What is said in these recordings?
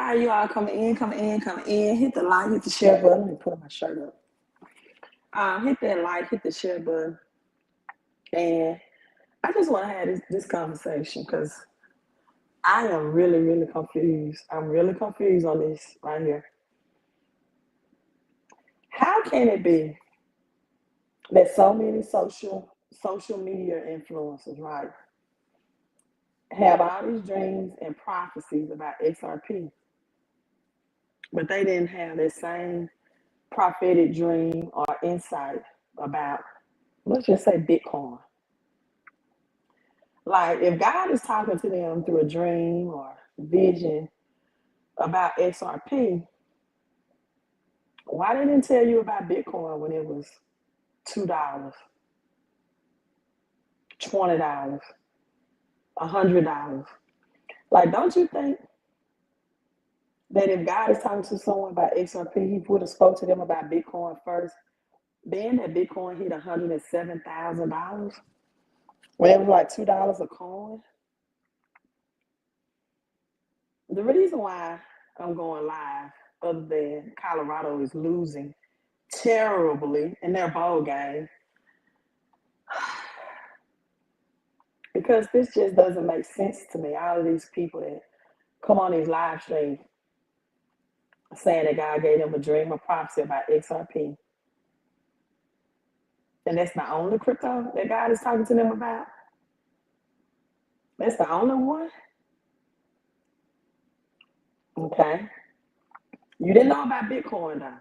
right, you all coming in, coming in, coming in. Hit the like, hit the share button. Let me put my shirt up. Hit that like, hit the share button. And I just want to have this conversation because I am really, really confused. I'm really confused on this right here. How can it be that so many social media influencers, right, have all these dreams and prophecies about XRP, but they didn't have that same prophetic dream or insight about, let's just say, Bitcoin? Like, if God is talking to them through a dream or vision about XRP, why didn't tell you about Bitcoin when it was $2, $20, $100? Like, don't you think that if God is talking to someone about XRP, he would have spoke to them about Bitcoin first? Being that Bitcoin hit $107,000 when it was like $2 a coin. The reason why I'm going live, other than Colorado is losing terribly in their bowl game, because this just doesn't make sense to me. All of these people that come on these live streams saying that God gave them a dream or prophecy about XRP, and that's the only crypto that God is talking to them about. That's the only one. Okay. You didn't know about Bitcoin, though.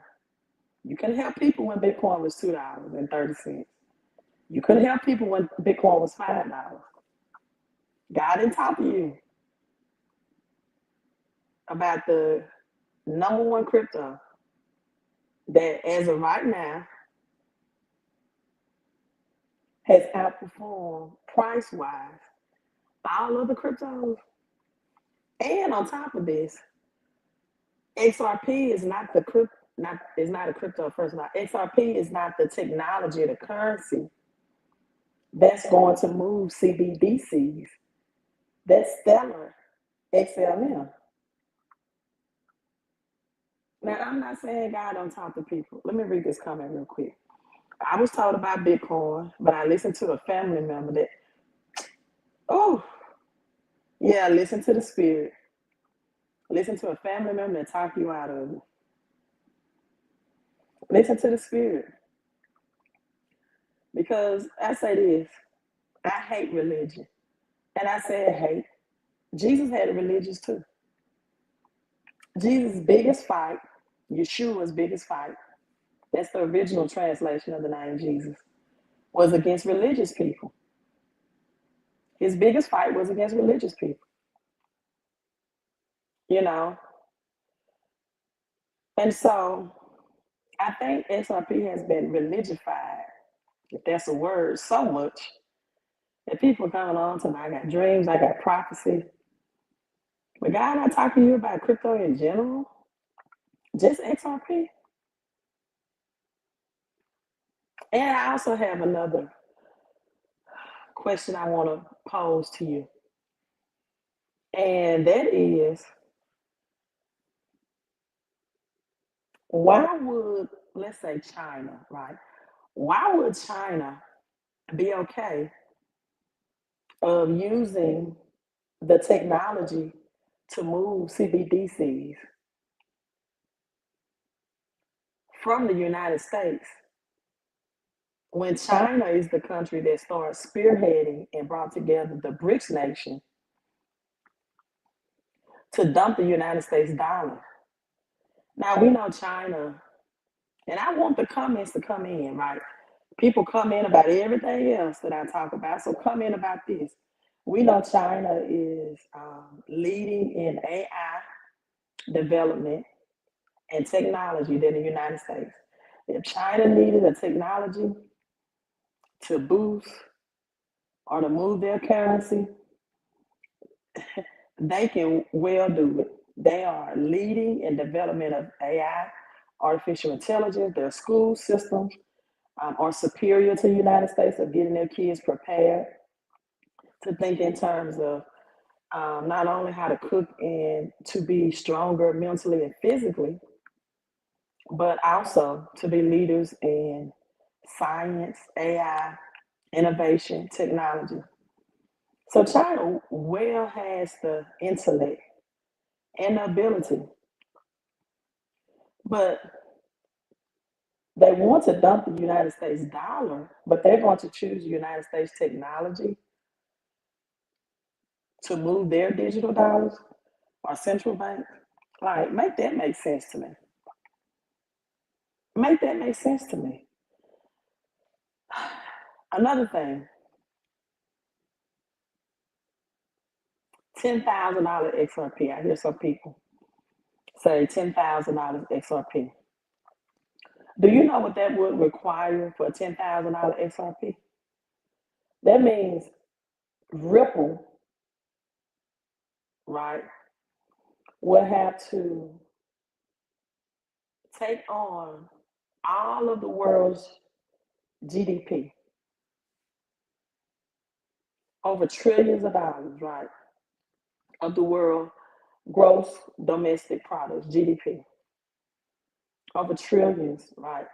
You couldn't help people when Bitcoin was $2.30. You couldn't help people when Bitcoin was $5. God didn't talk to you about the number one crypto that, as of right now, has outperformed price-wise all other cryptos. And on top of this, XRP is not the is not a crypto first of all. XRP is not the technology or the currency that's going to move CBDCs. That's Stellar XLM. Now, I'm not saying God don't talk to people. Let me read this comment real quick. I was told about Bitcoin, but I listened to a family member that, listen to the spirit. Listen to a family member that talk you out of it. Listen to the spirit. Because I say this, I hate religion. And I said hate. Jesus had a religious too. Jesus' biggest fight, Yeshua's biggest fight, that's the original translation of the name Jesus, was against religious people. His biggest fight was against religious people. You know? And so I think XRP has been religified, if that's a word, so much that people are coming on to me. I got dreams, I got prophecy. But God not talking to you about crypto in general, just XRP. And I also have another question I want to pose to you. And that is, why would, let's say China, right? Why would China be okay of using the technology to move CBDCs from the United States when China is the country that started spearheading and brought together the BRICS nation to dump the United States dollar? Now, we know China, and I want the comments to come in, right? People come in about everything else that I talk about, so come in about this. We know China is leading in AI development and technology than the United States. If China needed a technology to boost or to move their currency, they can well do it. They are leading in development of AI, artificial intelligence. Their school systems are superior to the United States of getting their kids prepared to think in terms of not only how to cook and to be stronger mentally and physically, but also to be leaders in science, AI, innovation, technology. So China well has the intellect and the ability, but they want to dump the United States dollar, but they're going to choose United States technology to move their digital dollars or central bank. Like, make that make sense to me. Make that make sense to me. Another thing, $10,000 XRP. I hear some people say $10,000 XRP. Do you know what that would require for a $10,000 XRP? That means Ripple, right, will have to take on all of the world's GDP, over trillions of dollars, right, of the world gross domestic products, GDP, over trillions, right?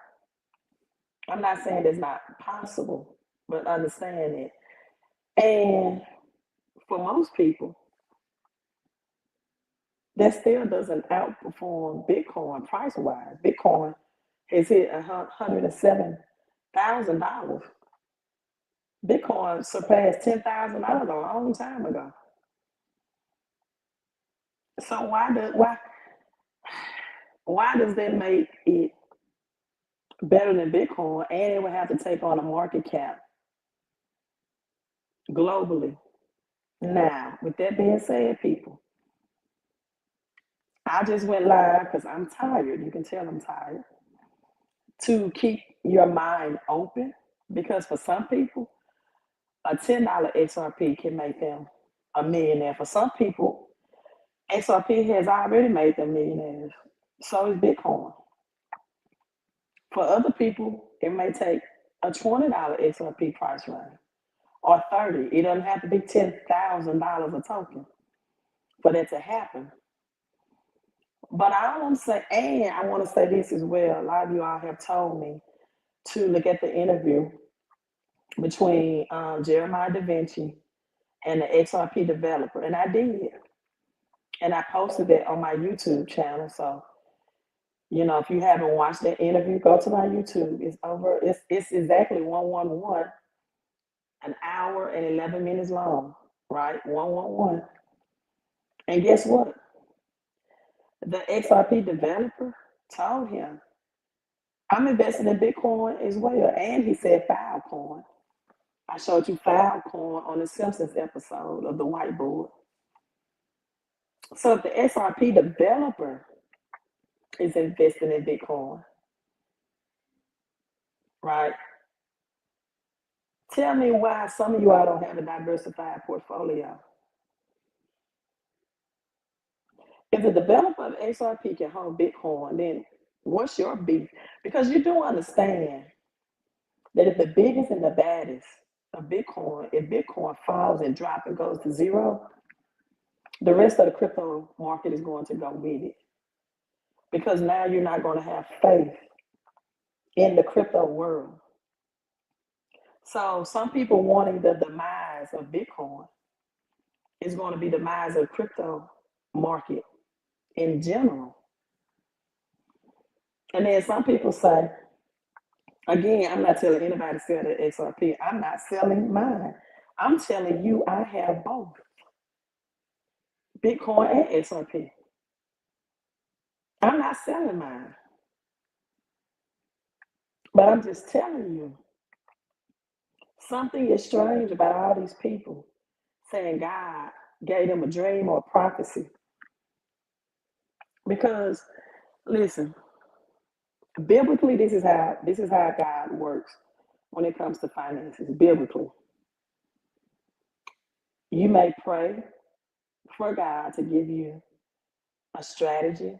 I'm not saying it's not possible, but understand it. And for most people, that still doesn't outperform Bitcoin price wise. Bitcoin has hit $107,000. Bitcoin surpassed $10,000 a long time ago. So why does that make it better than Bitcoin? And it would have to take on a market cap globally. Now, with that being said, people, I just went live because I'm tired. You can tell I'm tired. To keep your mind open, because for some people, a $10 XRP can make them a millionaire. For some people, XRP has already made them millionaires. So is Bitcoin. For other people, it may take a $20 XRP price range or 30. It doesn't have to be $10,000 a token for that to happen. But I want to say, and I want to say this as well. A lot of you all have told me to look at the interview between Jeremiah Da Vinci and the XRP developer, and I did. And I posted that on my YouTube channel. So, if you haven't watched that interview, go to my YouTube. It's exactly 111, an hour and 11 minutes long, right? 111. And guess what? The XRP developer told him, I'm investing in Bitcoin as well. And he said Filecoin. I showed you Filecoin on the Simpsons episode of the whiteboard. So if the XRP developer is investing in Bitcoin, right? Tell me why some of you all don't have a diversified portfolio. If the developer of XRP can hold Bitcoin, then what's your beef? Because you do understand that if the biggest and the baddest of Bitcoin, if Bitcoin falls and drops and goes to zero, the rest of the crypto market is going to go with it. Because now you're not going to have faith in the crypto world. So some people wanting the demise of Bitcoin is going to be the demise of crypto market in general. And then some people say, again, I'm not telling anybody to sell their XRP. I'm not selling mine. I'm telling you I have both Bitcoin and XRP. I'm not selling mine. But I'm just telling you, something is strange about all these people saying God gave them a dream or a prophecy. Because listen, biblically, this is how God works when it comes to finances. Biblically, you may pray for God to give you a strategy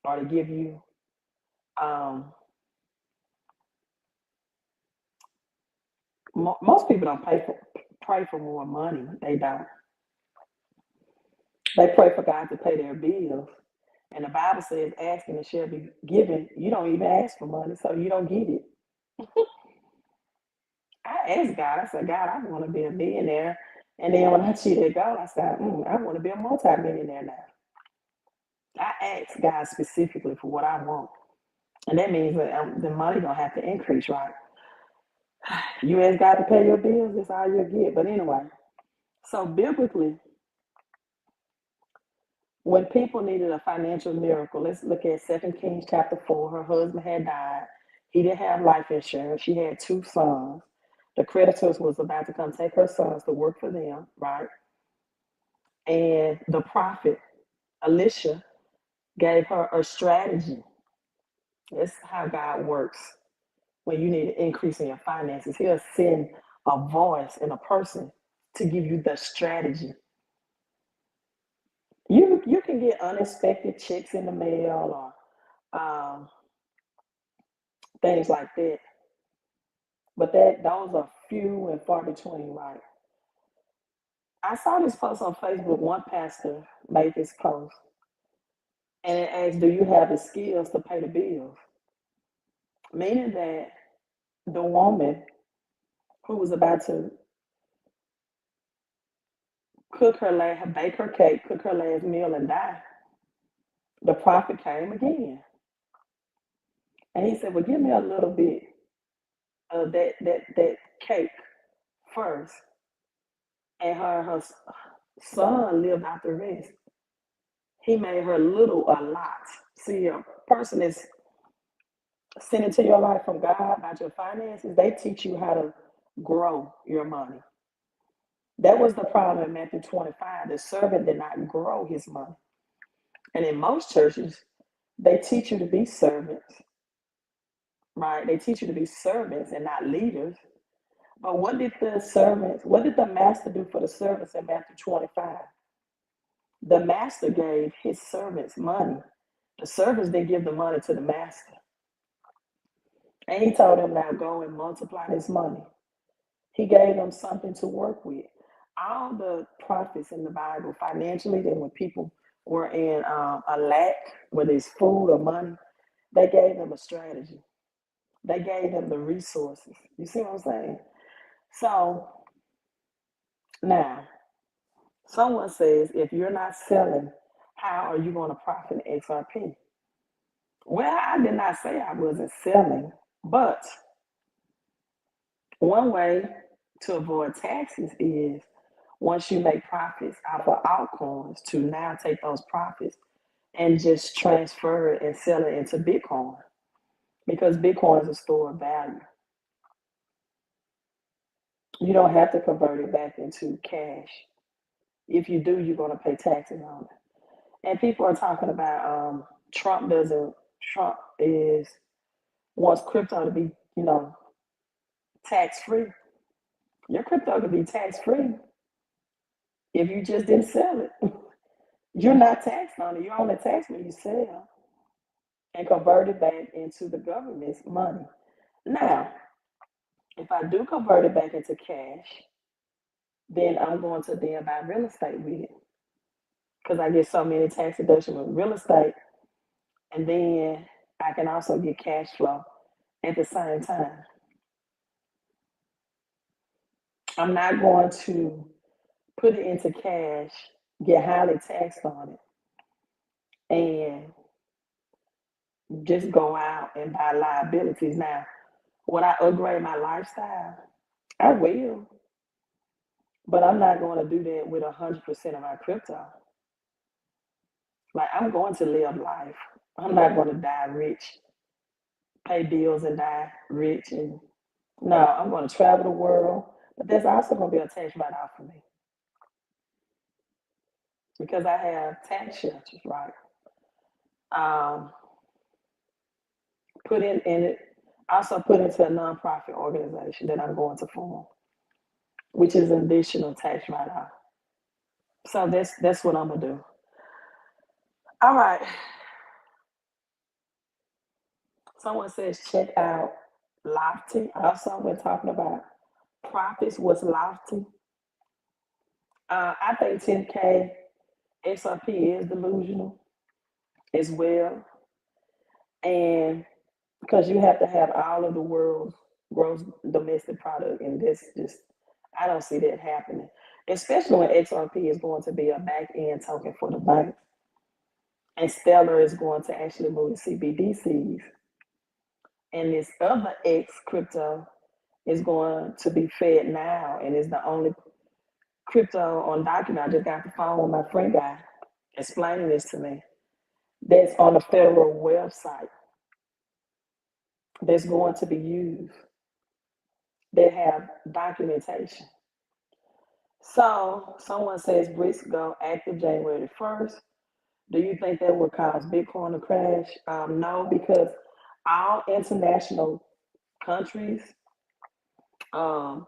or to give you um, most people don't pray for more money. They don't. They pray for God to pay their bills. And the Bible says, asking and shall be given. You don't even ask for money, so you don't get it. I asked God, I said, God, I want to be a millionaire. And then when I cheated God, I said, I want to be a multi-millionaire now. I asked God specifically for what I want. And that means that the money don't have to increase, right? You ask God to pay your bills, that's all you'll get. But anyway, so biblically, when people needed a financial miracle, let's look at 2 Kings chapter 4. Her husband had died. He didn't have life insurance. She had two sons. The creditors was about to come take her sons to work for them, right? And the prophet, Elisha, gave her a strategy. That's how God works. When you need an increase in your finances, he'll send a voice and a person to give you the strategy. You can get unexpected checks in the mail or things like that, but those are few and far between, right? I saw this post on Facebook. One pastor made this post, and it asked, "Do you have the skills to pay the bills?" Meaning that the woman who was about to bake her cake, cook her last meal, and die, the prophet came again, and he said, "Well, give me a little bit of that cake first." And her son lived out the rest. He made her little a lot. See, a person is sent into your life from God about your finances. They teach you how to grow your money. That was the problem in Matthew 25. The servant did not grow his money. And in most churches, they teach you to be servants, right? They teach you to be servants and not leaders. But what did the master do for the servants in Matthew 25? The master gave his servants money. The servants didn't give the money to the master. And he told them, now go and multiply this money. He gave them something to work with. All the prophets in the Bible, financially, that when people were in a lack, whether it's food or money, they gave them a strategy. They gave them the resources. You see what I'm saying? So now, someone says, if you're not selling, how are you going to profit in XRP? Well, I did not say I wasn't selling, but one way to avoid taxes is once you make profits off of altcoins to now take those profits and just transfer it and sell it into Bitcoin because Bitcoin is a store of value. You don't have to convert it back into cash. If you do, you're going to pay taxes on it. And people are talking about Trump is wants crypto to be, tax free. Your crypto could be tax free if you just didn't sell it. You're not taxed on it. You're only taxed when you sell and convert it back into the government's money. Now, if I do convert it back into cash, then I'm going to then buy real estate with it because I get so many tax deductions with real estate, and then I can also get cash flow at the same time. I'm not going to put it into cash, get highly taxed on it, and just go out and buy liabilities. Now, would I upgrade my lifestyle? I will, but I'm not going to do that with 100% of my crypto. Like, I'm going to live life. I'm not going to die rich, pay bills and die rich. And no, I'm going to travel the world. But there's also going to be a tax write off for me because I have tax shelters, right? Um, put in it, also put into a nonprofit organization that I'm going to form, which is an additional tax write off. So that's what I'm gonna do. All right. Someone says check out Lofty. Also, we're talking about profits. What's Lofty? I think 10K XRP is delusional as well. And because you have to have all of the world's gross domestic product, and this just, I don't see that happening, especially when XRP is going to be a back end token for the bank, and Stellar is going to actually move to CBDCs, and this other X crypto is going to be fed now, and is the only crypto on document. I just got the phone with my friend guy explaining this to me. That's on a federal website that's going to be used. They have documentation. So someone says BRICS go active January 1st. Do you think that would cause Bitcoin to crash? No, because all international countries um,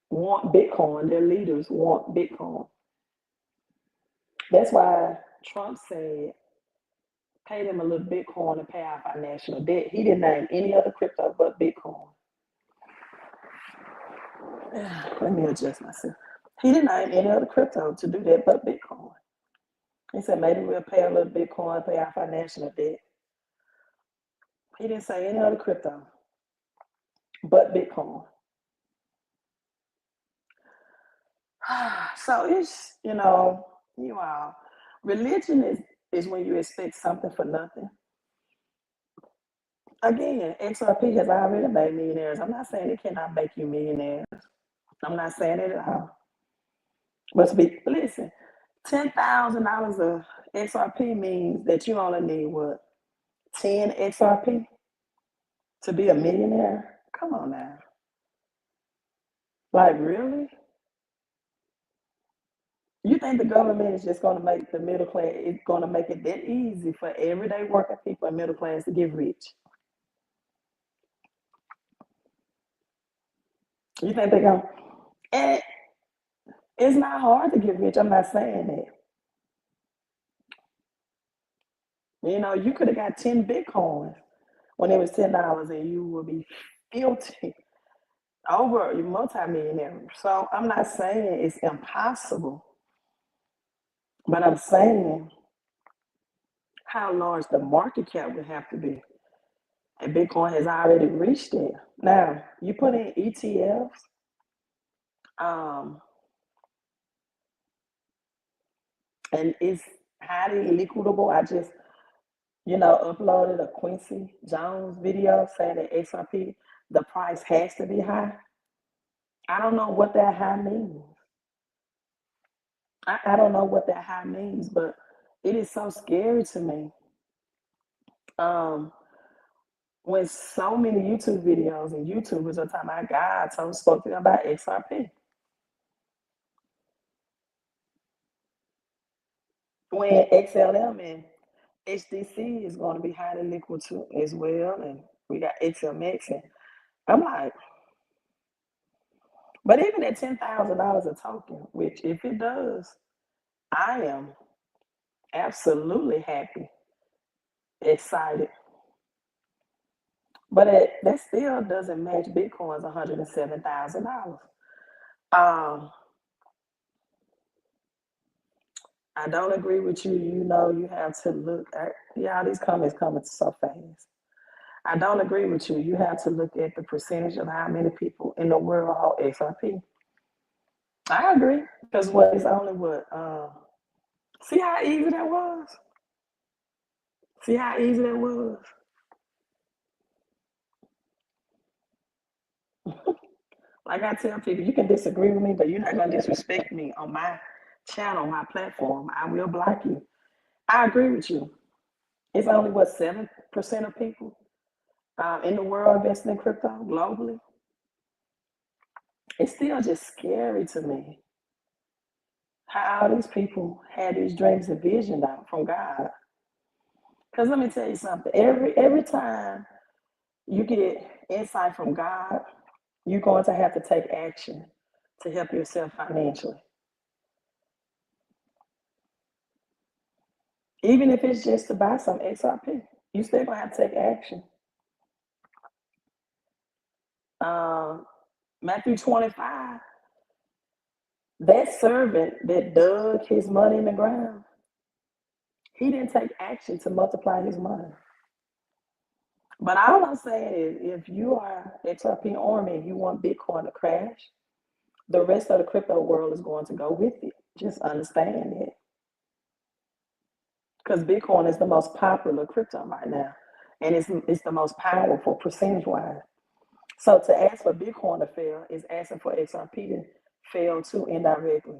want Bitcoin. Their leaders want Bitcoin. That's why Trump said, pay them a little Bitcoin to pay off our national debt. He didn't name any other crypto but Bitcoin. Let me adjust myself. He didn't name any other crypto to do that but Bitcoin. He said maybe we'll pay a little Bitcoin, pay off our national debt. He didn't say any other crypto but Bitcoin. So it's, you all, religion is when you expect something for nothing. Again, XRP has already made millionaires. I'm not saying it cannot make you millionaires. I'm not saying it at all. But listen, $10,000 of XRP means that you only need what? 10 XRP to be a millionaire? Come on now. Like, really? You think the government is just going to make the middle class, it's going to make it that easy for everyday working people and middle class to get rich? You think they're going to? And it's not hard to get rich. I'm not saying that. You could have got 10 Bitcoins when it was $10 and you would be filthy over your multimillionaire. So I'm not saying it's impossible, but I'm saying how large the market cap would have to be. And Bitcoin has already reached it. Now, you put in ETFs, and it's highly liquidable. I just, uploaded a Quincy Jones video saying that XRP, the price has to be high. I don't know what that high means. I don't know what that high means, but it is so scary to me. When so many YouTube videos and YouTubers are talking about God spoke to them about XRP. When XLM and HDC is going to be highly liquid too as well, and we got XMX, and I'm like, but even at $10,000 a token, which if it does, I am absolutely happy, excited. But that still doesn't match Bitcoin's $107,000. I don't agree with you. You have to look at, these comments coming so fast. I don't agree with you. You have to look at the percentage of how many people in the world hold XRP. I agree, because it's only what? See how easy that was? See how easy that was? Like I tell people, you can disagree with me, but you're not going to disrespect me on my channel, my platform. I will block you. I agree with you. It's only what, 7% of people in the world investing in crypto globally. It's still just scary to me how all these people had these dreams and vision out from God. Because let me tell you something. Every time you get insight from God, you're going to have to take action to help yourself financially. Even if it's just to buy some XRP, you still gonna have to take action. Matthew 25, That servant that dug his money in the ground, he didn't take action to multiply his money. But all I'm saying is, if you are XRP Army and you want Bitcoin to crash, the rest of the crypto world is going to go with it. Just understand it. Because Bitcoin is the most popular crypto right now. And it's the most powerful percentage wise. So to ask for Bitcoin to fail is asking for XRP to fail too indirectly.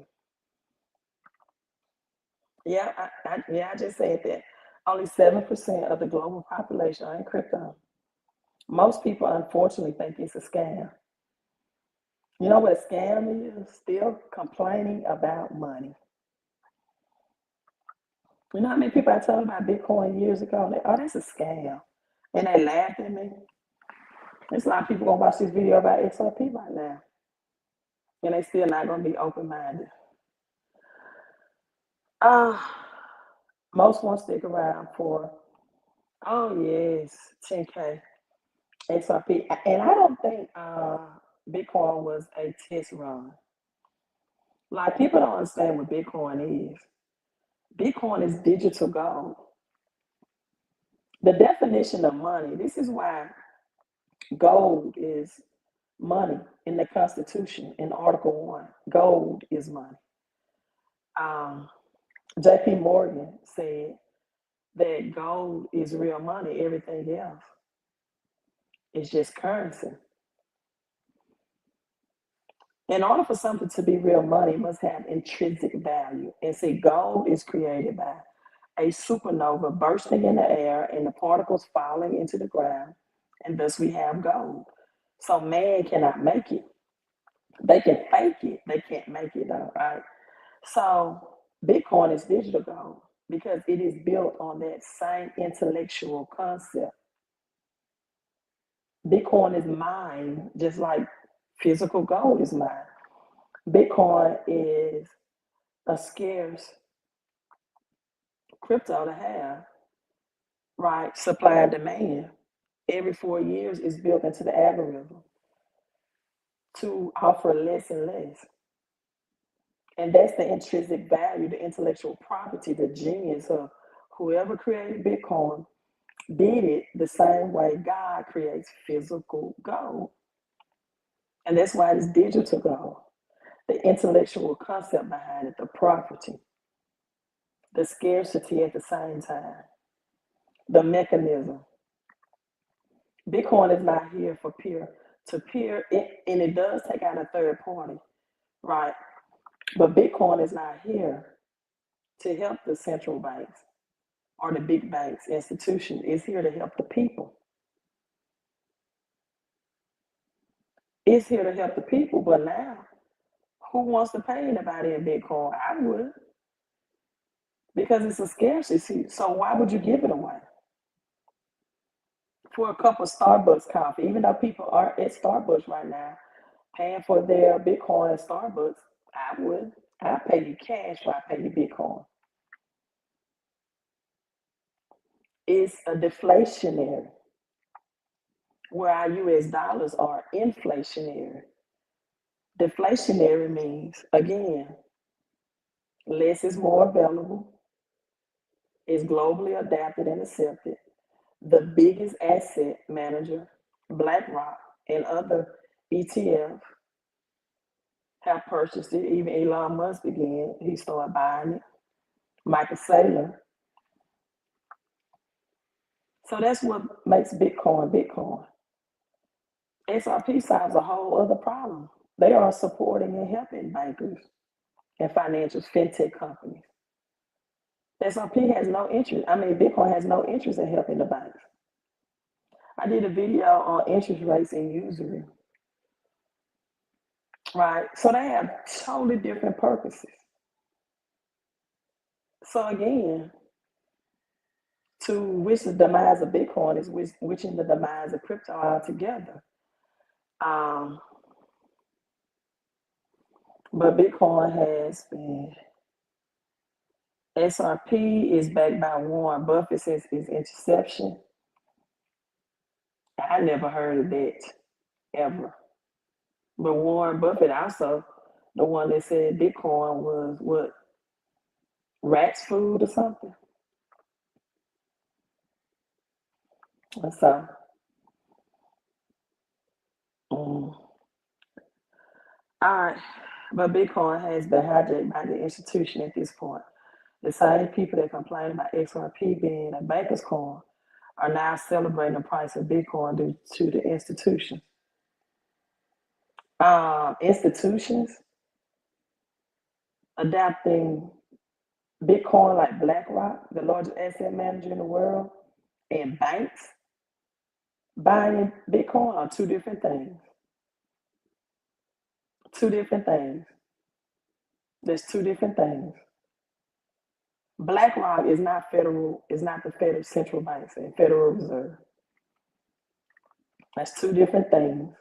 Yeah, I just said that. Only 7% of the global population are in crypto. Most people, unfortunately, think it's a scam. You know what a scam is? Still complaining about money. You know how many people I told about Bitcoin years ago? And oh, that's a scam. And they laughed at me. There's a lot of people gonna watch this video about XRP right now. And they still not gonna be open-minded. Most won't stick around for, oh yes, 10K XRP. And I don't think Bitcoin was a test run. Like, people don't understand what Bitcoin is. Bitcoin is digital gold. The definition of money, this is why gold is money in the Constitution in Article 1. Gold is money. JP Morgan said that gold is real money, everything else is just currency. In order for something to be real money, it must have intrinsic value. And see, gold is created by a supernova bursting in the air and the particles falling into the ground, and thus we have gold. So man cannot make it. They can fake it, they can't make it though, right? So Bitcoin is digital gold because it is built on that same intellectual concept. Bitcoin is mined just like physical gold is mined. Bitcoin is a scarce crypto to have, right? Supply and demand. Every 4 years is built into the algorithm to offer less and less. And that's the intrinsic value, the intellectual property, the genius of whoever created Bitcoin did it the same way God creates physical gold. And that's why it's digital gold. The intellectual concept behind it, the property, the scarcity at the same time, the mechanism. Bitcoin is not here for peer to peer, and it does take out a third party, right? But Bitcoin is not here to help the central banks or the big banks, institutions. It's here to help the people. It's here to help the people, but now, who wants to pay anybody in Bitcoin? I would, because it's a scarcity. So why would you give it away? For a cup of Starbucks coffee, even though people are at Starbucks right now paying for their Bitcoin at Starbucks, I would. I'll pay you cash while I pay you Bitcoin. It's a deflationary, where our US dollars are inflationary. Deflationary means, again, less is more available, is globally adapted and accepted. The biggest asset manager, BlackRock, and other ETF have purchased it. Even Elon Musk began, he started buying it. Michael Saylor. So that's what makes Bitcoin Bitcoin. XRP solves a whole other problem. They are supporting and helping bankers and financial fintech companies. XRP has no interest. Bitcoin has no interest in helping the banks. I did a video on interest rates and usury. Right? So they have totally different purposes. So again, to wish the demise of Bitcoin is wishing the demise of crypto altogether. But Bitcoin has been, XRP is backed by Warren Buffett since its inception. I never heard of that ever. But Warren Buffett also The one that said Bitcoin was what, rat's food or something. And so, all right. But Bitcoin has been hijacked by the institution at this point. The same people that complain about XRP being a banker's coin are now celebrating the price of Bitcoin due to the institution. Institutions adapting Bitcoin like BlackRock, the largest asset manager in the world, and banks buying Bitcoin are two different things. Two different things. There's two different things. BlackRock is not federal, is not the federal central banks and Federal Reserve. That's two different things.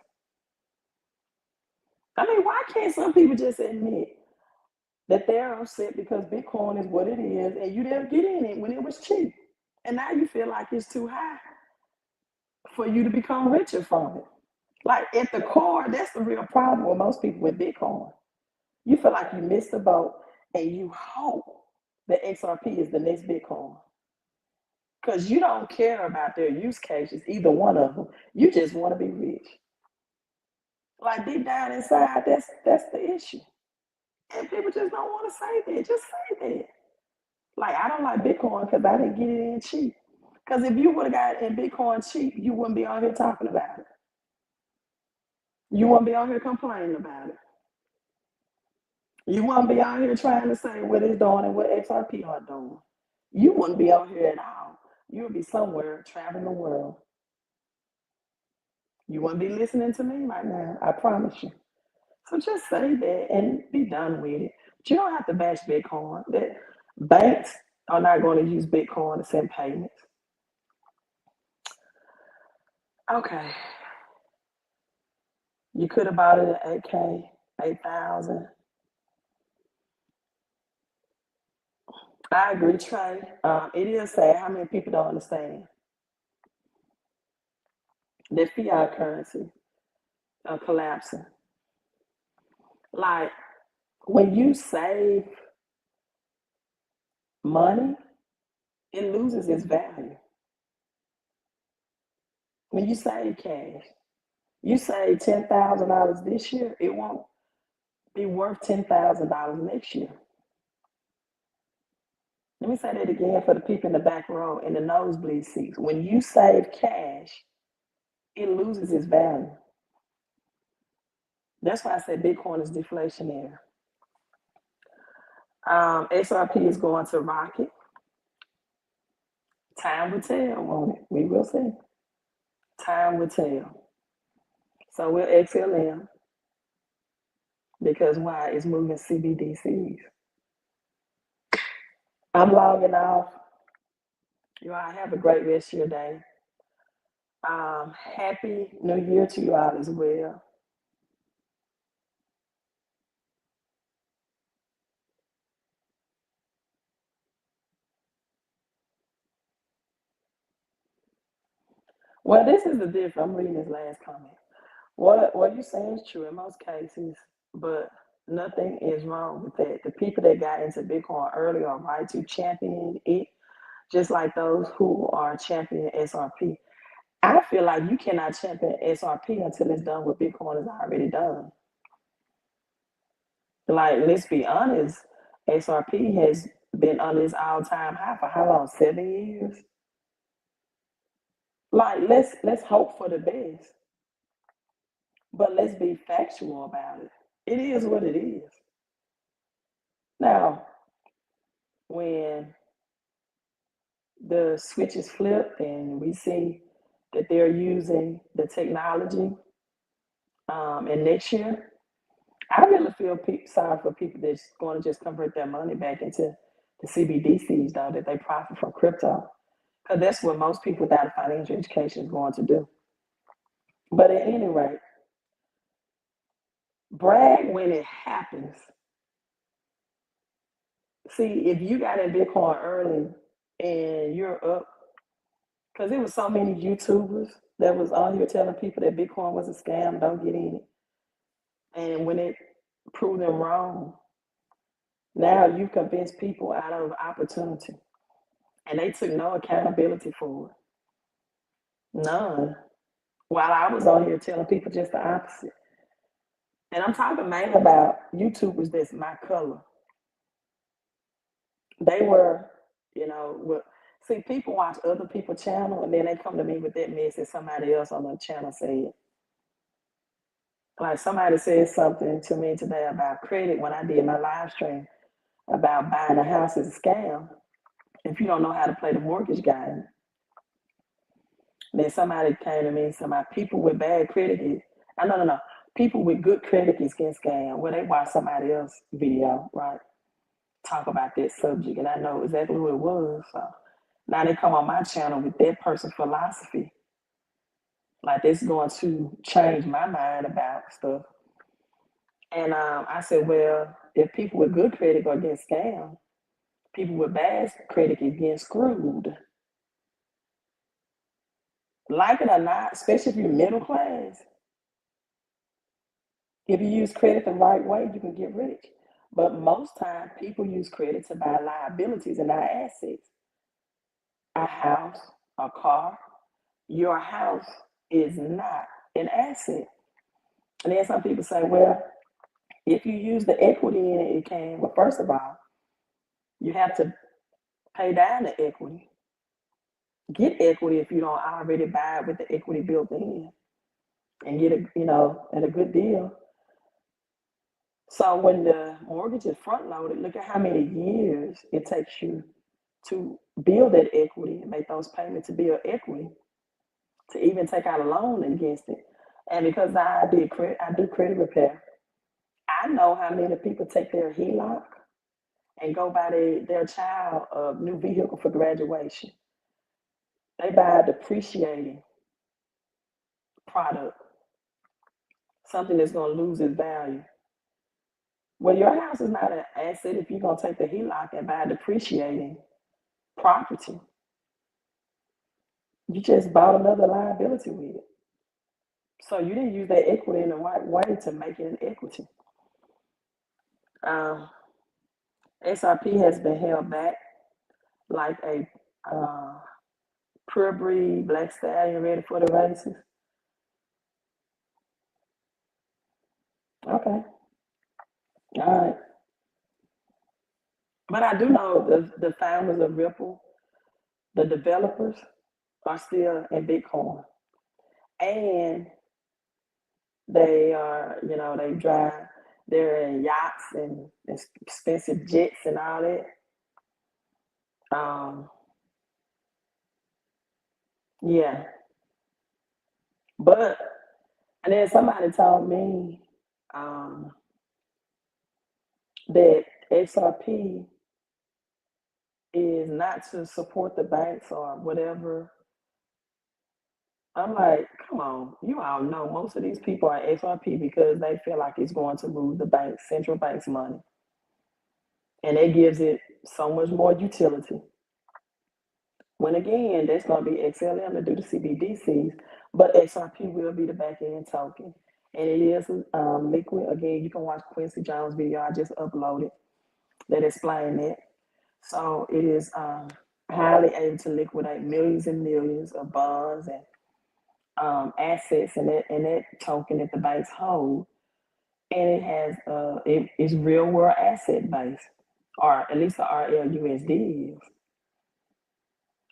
I mean, why can't some people just admit that they're upset because Bitcoin is what it is and you didn't get in it when it was cheap? And now you feel like it's too high for you to become richer from it. Like at the core, that's the real problem with most people with Bitcoin. You feel like you missed the boat and you hope that XRP is the next Bitcoin. Because you don't care about their use cases, either one of them. You just want to be rich. Like deep down inside, that's the issue. And people just don't want to say that. Just say that. Like, I don't like Bitcoin because I didn't get it in cheap. Because if you would have got it in Bitcoin cheap, you wouldn't be on here talking about it. You wouldn't be on here complaining about it. You wouldn't be out here trying to say what it's doing and what XRP are doing. You wouldn't be out here at all. You would be somewhere traveling the world. You wouldn't be listening to me right now. I promise you. So just say that and be done with it. But you don't have to bash Bitcoin. That banks are not going to use Bitcoin to send payments. Okay. You could have bought it at 8K, 8,000. I agree, Trey. It is sad how many people don't understand that fiat currency are collapsing. Like when you save money, it loses its value. When you save cash, you save $10,000 this year, it won't be worth $10,000 next year. Let me say that again for the people in the back row in the nosebleed seats. When you save cash, it loses its value. That's why I said Bitcoin is deflationary. XRP is going to rocket. Time will tell, won't it? We will see. Time will tell. So we'll XLM because why? It's moving CBDCs. I'm logging off. You all have a great rest of your day. Happy New Year to you all as well. Well, this is the difference. I'm reading this last comment. What you're saying is true in most cases, but nothing is wrong with that. The people that got into Bitcoin early are right to champion it, just like those who are championing SRP. I feel like you cannot champion SRP until it's done what Bitcoin is already done. Like, let's be honest, XRP has been on its all-time high for how long? 7 years? Like, let's hope for the best. But let's be factual about it. It is what it is. Now, when the switch is flipped and we see that they're using the technology, and next year, I really feel sorry for people that's going to just convert their money back into the CBDCs, though, that they profit from crypto. Because that's what most people without a financial education is going to do. But at any rate, brag when it happens. See, if you got in Bitcoin early and you're up, because there was so many YouTubers that was on here telling people that Bitcoin was a scam, don't get in it. And when it prove them wrong. Now you've convinced people out of opportunity, and they took no accountability for it. None. While I was on here telling people just the opposite. And I'm talking mainly about YouTubers that's my color. They were, see, people watch other people's channel and then they come to me with that mess that somebody else on the channel said. Like somebody said something to me today about credit when I did my live stream about buying a house is a scam if you don't know how to play the mortgage game. Then somebody came to me and said, "My people with bad credit is, no, people with good credit is getting scammed." Well, they watch somebody else's video, right? Talk about that subject, and I know exactly who it was. So now they come on my channel with that person's philosophy. Like it's going to change my mind about stuff. And I said, well, if people with good credit are getting scammed, people with bad credit is getting screwed. Like it or not, especially if you're middle class, if you use credit the right way, you can get rich. But most time, people use credit to buy liabilities and not assets. A house, a car. Your house is not an asset. And then some people say, well, if you use the equity in it, it can. Well, first of all, you have to pay down the equity. Get equity if you don't already buy it with the equity built in and get at a good deal. So when the mortgage is front loaded, look at how many years it takes you to build that equity and make those payments to build equity, to even take out a loan against it. And because I do credit repair, I know how many people take their HELOC and go buy their child a new vehicle for graduation. They buy a depreciating product, something that's going to lose its value. Well, your house is not an asset if you're going to take the HELOC and buy a depreciating property. You just bought another liability with it. So you didn't use that equity in the right way to make it an equity. XRP has been held back like a pure breed black stallion ready for the races. Okay. All right. But I do know the founders of Ripple, the developers, are still in Bitcoin. And they are, they drive, they're in yachts and expensive jets and all that. Yeah. But, and then somebody told me that XRP is not to support the banks or whatever. I'm like, come on, you all know most of these people are XRP because they feel like it's going to lose the bank, central bank's money. And it gives it so much more utility. When again, that's going to be XLM to do the CBDCs, but XRP will be the back end token. And it is liquid. Again, you can watch Quincy Jones' video I just uploaded that explain it. So it is highly able to liquidate millions and millions of bonds and assets and that token that the banks hold. And it has it is real world asset based, or at least the RLUSD is.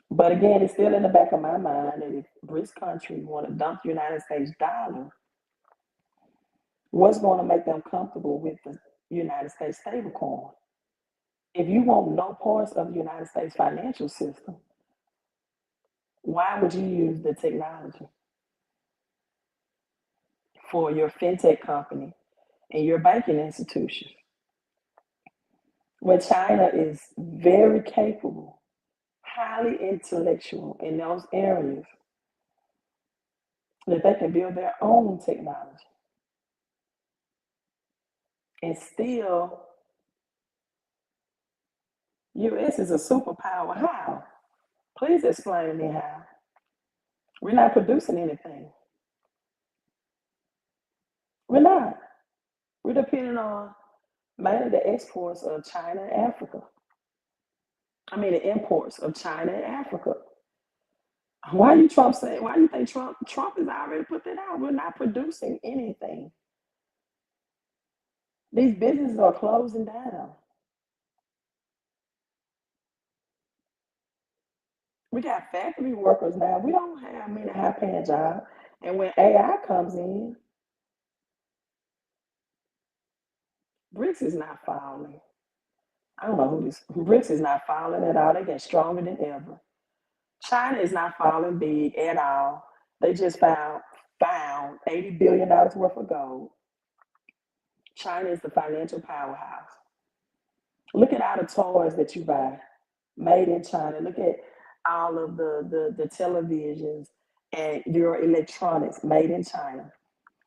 But again, it's still in the back of my mind that if rich countries want to dump the United States dollar, what's going to make them comfortable with the United States stablecoin? If you want no parts of the United States financial system, why would you use the technology for your fintech company and your banking institutions? When China is very capable, highly intellectual in those areas, that they can build their own technology and still US is a superpower. How? Please explain me how. We're not producing anything. We're not. We're depending on mainly the exports of China and Africa. I mean, the imports of China and Africa. Why you Trump saying? Why do you think Trump has already put that out? We're not producing anything. These businesses are closing down. We got factory workers now. We don't have many high-paying jobs. And when AI comes in, bricks is not falling. I don't know who this bricks is not falling at all. They get stronger than ever. China is not falling big at all. They just found $80 billion worth of gold. China is the financial powerhouse. Look at all the toys that you buy made in China. Look at all of the televisions and your electronics made in China.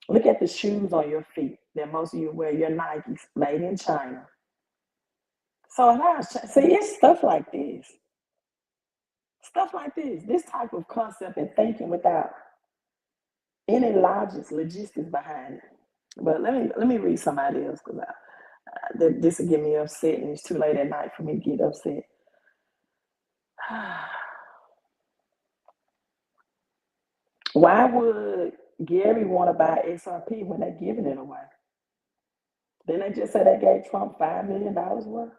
Look at the shoes on your feet that most of you wear, your Nikes made in China. So see, it's stuff like this type of concept and thinking without any logistics behind it. But let me read somebody else because this will get me upset, and it's too late at night for me to get upset. Why would Gary want to buy XRP when they're giving it away? Didn't they just say they gave Trump $5 million worth?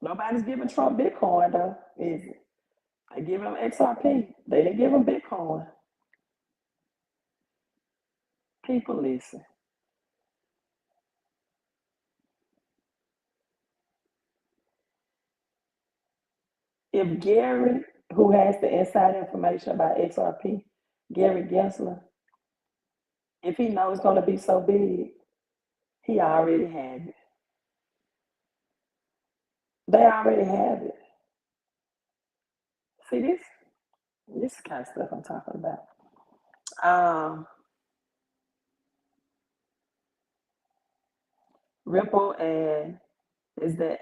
Nobody's giving Trump Bitcoin, though, is it? They give him XRP. They didn't give him Bitcoin. People, listen. If Gary, who has the inside information about XRP, Gary Gensler, if he knows it's going to be so big, he already has it. They already have it. See this kind of stuff I'm talking about. Ripple and is that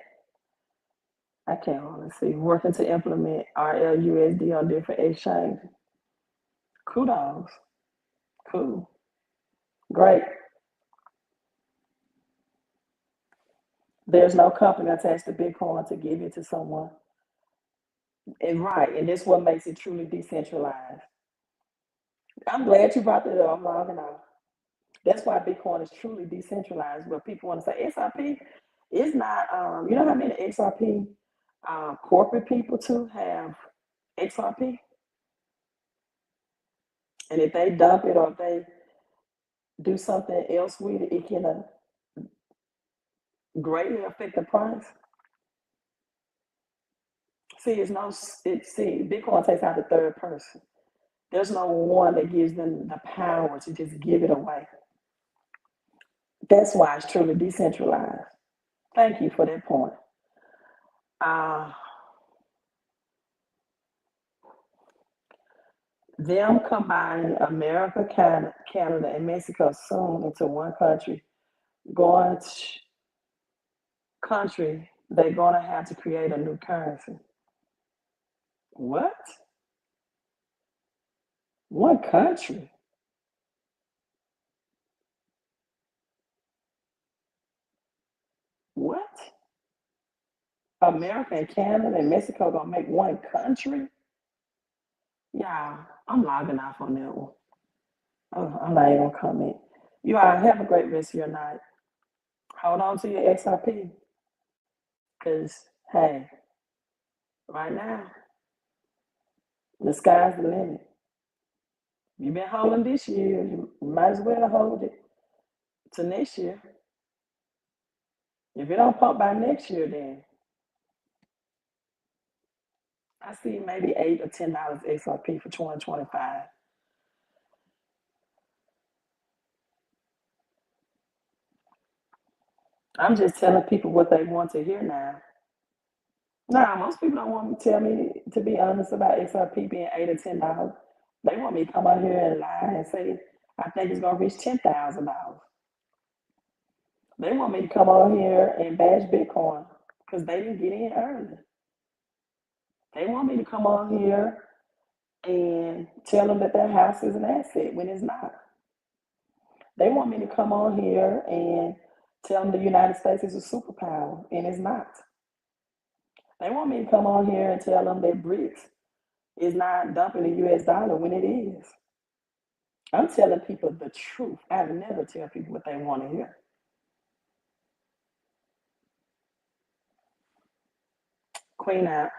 I can't really see working to implement RLUSD on different exchanges. Kudos. Cool. Great. There's no company attached to Bitcoin to give it to someone. And right, and this what makes it truly decentralized. I'm glad you brought that up. I'm logging off. That's why Bitcoin is truly decentralized. But people want to say XRP is not. You know how many XRP corporate people too have XRP, and if they dump it or if they do something else with it, it can greatly affect the price. See, Bitcoin takes out the third person. There's no one that gives them the power to just give it away. That's why it's truly decentralized. Thank you for that point. Them combining America, Canada, and Mexico soon into one country, they're going to have to create a new currency. What? One country? What? America and Canada and Mexico gonna make one country? Yeah, I'm logging off on that one. Oh, I'm not even gonna comment. You all have a great rest of your night. Hold on to your XRP. Because, hey, right now, the sky's the limit. You've been holding this year, you might as well hold it to next year. If it don't pump by next year, then I see maybe $8 or $10 XRP for 2025. I'm just telling people what they want to hear now. Nah, most people don't want to tell me, to be honest, about XRP being $8 or $10. They want me to come out here and lie and say, I think it's going to reach $10,000. They want me to come on here and bash Bitcoin because they didn't get in early. They want me to come on here and tell them that their house is an asset when it's not. They want me to come on here and tell them the United States is a superpower, and it's not. They want me to come on here and tell them that BRICS is not dumping the US dollar when it is. I'm telling people the truth. I never tell people what they want to hear. Queen out.